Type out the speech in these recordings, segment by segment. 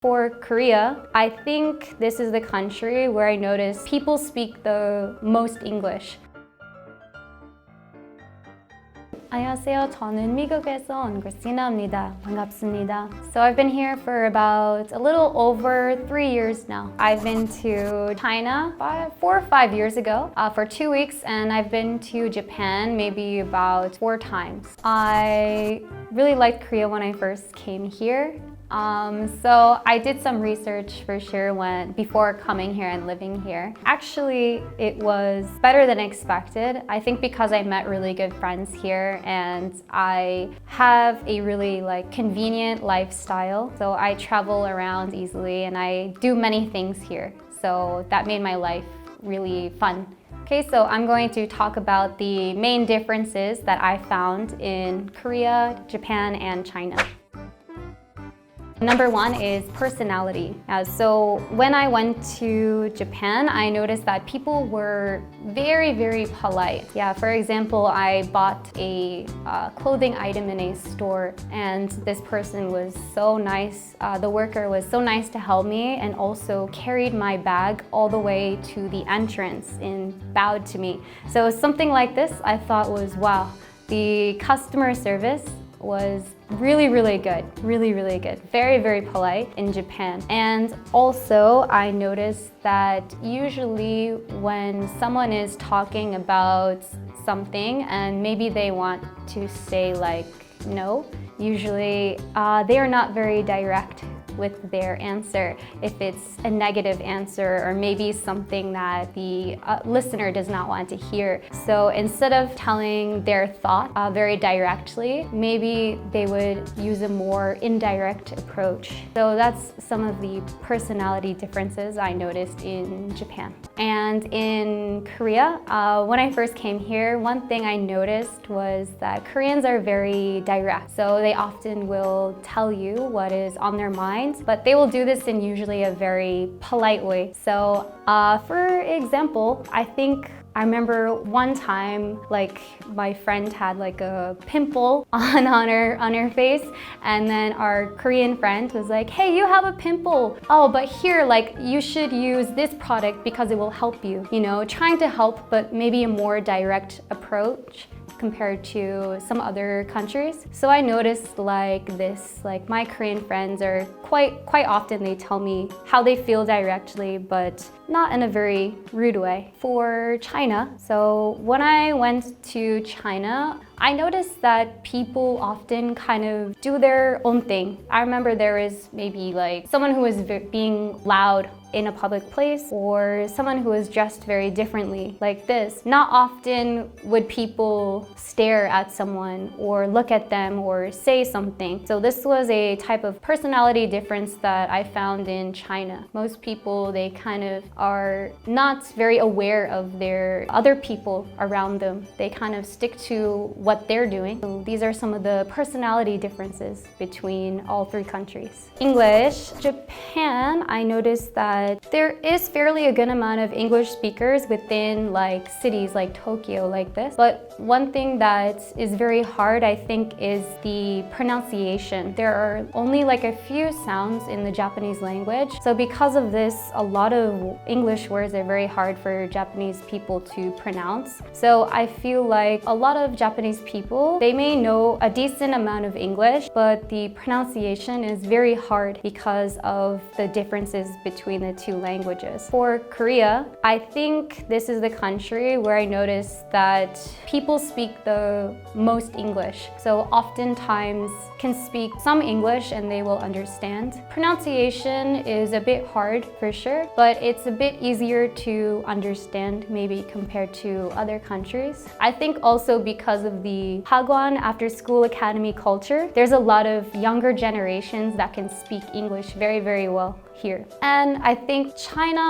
For Korea, I think this is the country where I notice people speak the most English. 안녕하세요. 저는 미국에서 온 크리스티나입니다. 반갑습니다. So I've been here for about a little over 3 years now. I've been to China 4 or 5 years ago for 2 weeks, and I've been to Japan maybe about 4 times. I really liked Korea when I first came here. So I did some research for sure before coming here and living here. Actually, it was better than expected. I think because I met really good friends here and I have a really convenient lifestyle. So I travel around easily and I do many things here. So that made my life really fun. Okay, so I'm going to talk about the main differences that I found in Korea, Japan, and China. Number 1 is personality. So when I went to Japan, I noticed that people were very, very polite. For example, I bought a clothing item in a store and this person was so nice. The worker was so nice to help me and also carried my bag all the way to the entrance and bowed to me. So something like this I thought was wow. The customer service was really good, really good. Very, very polite in Japan. And also I noticed that usually when someone is talking about something and maybe they want to say no, usually they are not very direct with their answer if it's a negative answer or maybe something that the listener does not want to hear. So instead of telling their thought very directly, maybe they would use a more indirect approach. So that's some of the personality differences I noticed in Japan. And in Korea, when I first came here, one thing I noticed was that Koreans are very direct. So they often will tell you what is on their mind, but they will do this in usually a very polite way. So for example, I remember one time my friend had a pimple on her face, and then our Korean friend was like, hey, you have a pimple. Oh, but here you should use this product because it will help you. You know, trying to help but maybe a more direct approach compared to some other countries. So I noticed this, my Korean friends are quite often they tell me how they feel directly, but not in a very rude way. For China, so when I went to China, I noticed that people often kind of do their own thing. I remember there was maybe someone who was being loud in a public place or someone who was dressed very differently like this. Not often would people stare at someone or look at them or say something. So this was a type of personality difference that I found in China. Most people, they kind of are not very aware of their other people around them. They kind of stick to what they're doing. So these are some of the personality differences between all 3 countries. English. Japan, I noticed that there is fairly a good amount of English speakers within cities like Tokyo like this. But one thing that is very hard, I think, is the pronunciation. There are only a few sounds in the Japanese language. So because of this, a lot of English words are very hard for Japanese people to pronounce. So I feel like a lot of Japanese people, they may know a decent amount of English, but the pronunciation is very hard because of the differences between the 2 languages. For Korea, I think this is the country where I noticed that people speak the most English. So oftentimes can speak some English and they will understand. Pronunciation is a bit hard for sure, but it's a bit easier to understand maybe compared to other countries. I think also because of the Hagwon after school academy culture, there's a lot of younger generations that can speak English very, very well here. And I think China,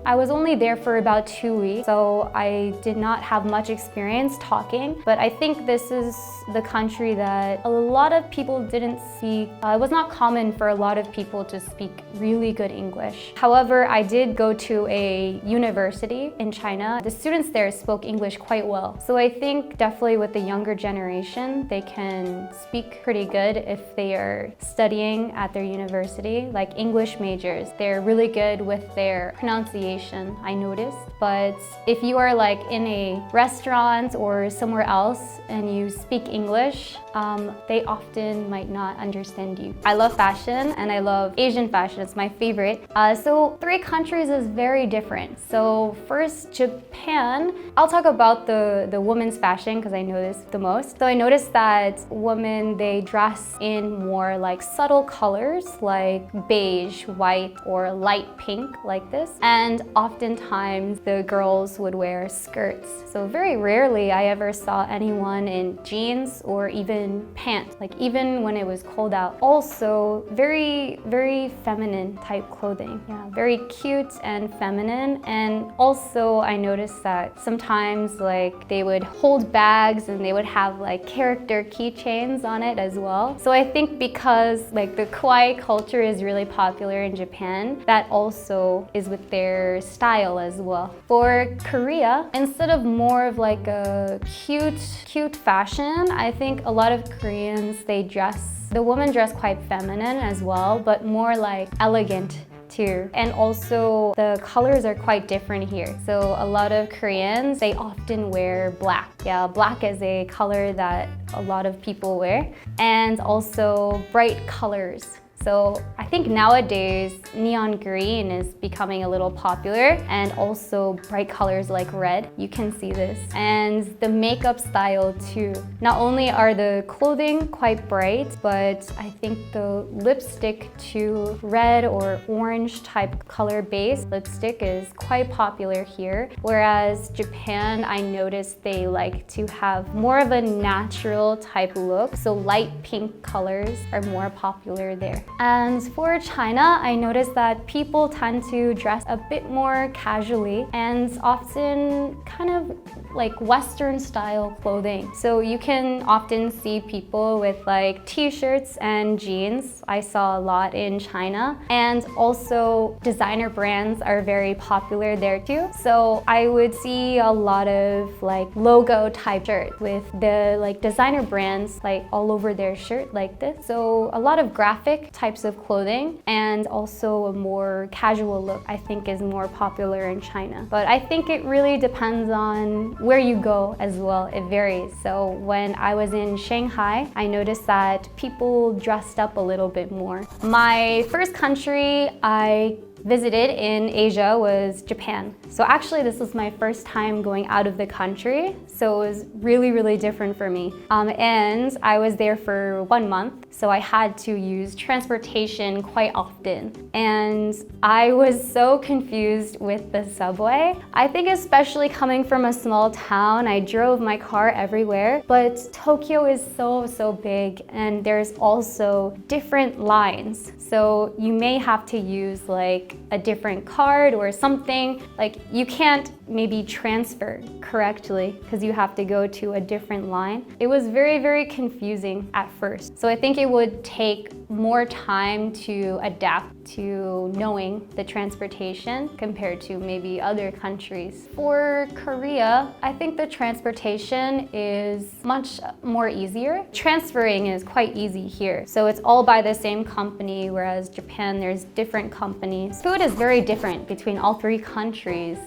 I was only there for about 2 weeks, so I did not have much experience talking, but I think this is the country that a lot of people didn't speak. It was not common for a lot of people to speak really good English. However, I did go to a university in China. The students there spoke English quite well. So I think definitely with the younger generation, they can speak pretty good if they are studying at their university, like English majors. They're really good with their pronunciation, I noticed. But if you are like in a restaurant or somewhere else and you speak English, they often might not understand you. I love fashion and I love Asian fashion. It's my favorite. So 3 countries is very different. So first, Japan. I'll talk about the women's fashion because I know this the most. So I noticed that women, they dress in more like subtle colors like beige, white, or light pink like this. And oftentimes the girls would wear skirts. So very rarely I ever saw anyone in jeans or even pants, like even when it was cold out. Also very, very feminine type clothing. Yeah, very cute and feminine. And also I noticed that sometimes like they would hold bags and they would have like character keychains on it as well. So I think because like the kawaii culture is really popular in Japan, that also is with their style as well. For Korea, instead of more of like a cute fashion, I think a lot of Koreans, the women dress quite feminine as well, but more like elegant too. And also the colors are quite different here. So a lot of Koreans, they often wear black. Yeah, black is a color that a lot of people wear. And also bright colors. So I think nowadays neon green is becoming a little popular, and also bright colors like red. You can see this. And the makeup style too. Not only are the clothing quite bright, but I think the lipstick too, red or orange type color based lipstick is quite popular here. Whereas Japan, I noticed they like to have more of a natural type look. So light pink colors are more popular there. And for China, I noticed that people tend to dress a bit more casually and often kind of like Western style clothing. So you can often see people with like t-shirts and jeans. I saw a lot in China. And also designer brands are very popular there too. So I would see a lot of like logo type shirt with the like designer brands like all over their shirt like this. So a lot of graphic types of clothing and also a more casual look I think is more popular in China. But I think it really depends on where you go as well. It varies. So when I was in Shanghai, I noticed that people dressed up a little bit more. My first country I visited in Asia was Japan. So actually this was my first time going out of the country. So it was really, really different for me. And I was there for 1 month. So I had to use transportation quite often. And I was so confused with the subway. I think especially coming from a small town, I drove my car everywhere, but Tokyo is so big and there's also different lines. So you may have to use like a different card or something. Like you can't maybe transfer correctly because you have to go to a different line. It was very, very confusing at first. So I think it would take more time to adapt to knowing the transportation compared to maybe other countries. For Korea, I think the transportation is much more easier. Transferring is quite easy here. So it's all by the same company, whereas Japan, there's different companies. Food is very different between all 3 countries.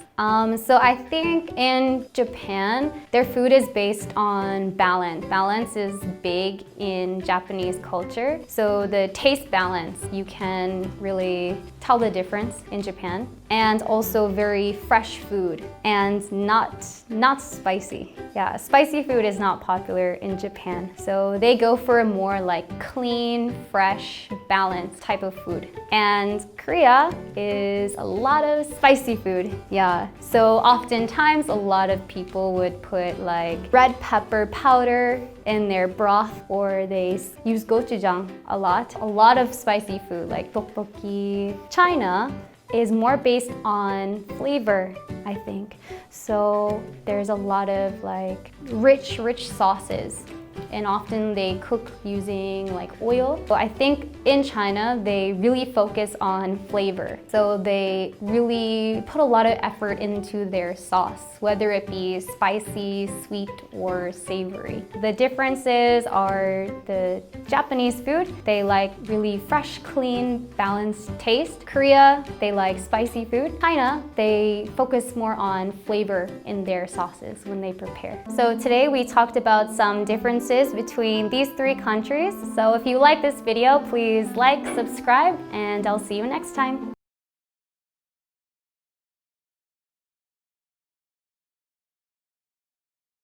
So I think in Japan, their food is based on balance. Balance is big in Japanese culture. So the taste balance, you can really tell the difference in Japan. And also very fresh food and not spicy. Yeah, spicy food is not popular in Japan. So they go for a more like clean, fresh, balanced type of food. And Korea is a lot of spicy food. Yeah, So oftentimes a lot of people would put like red pepper powder in their broth, or they use gochujang a lot. A lot of spicy food like tteokbokki. China is more based on flavor, I think. So there's a lot of like rich sauces, and often they cook using like oil. So I think in China, they really focus on flavor. So they really put a lot of effort into their sauce, whether it be spicy, sweet, or savory. The differences are the Japanese food, they like really fresh, clean, balanced taste. Korea, they like spicy food. China, they focus more on flavor in their sauces when they prepare. So today we talked about some differences between these three countries. So if you like this video, please like, subscribe, and I'll see you next time.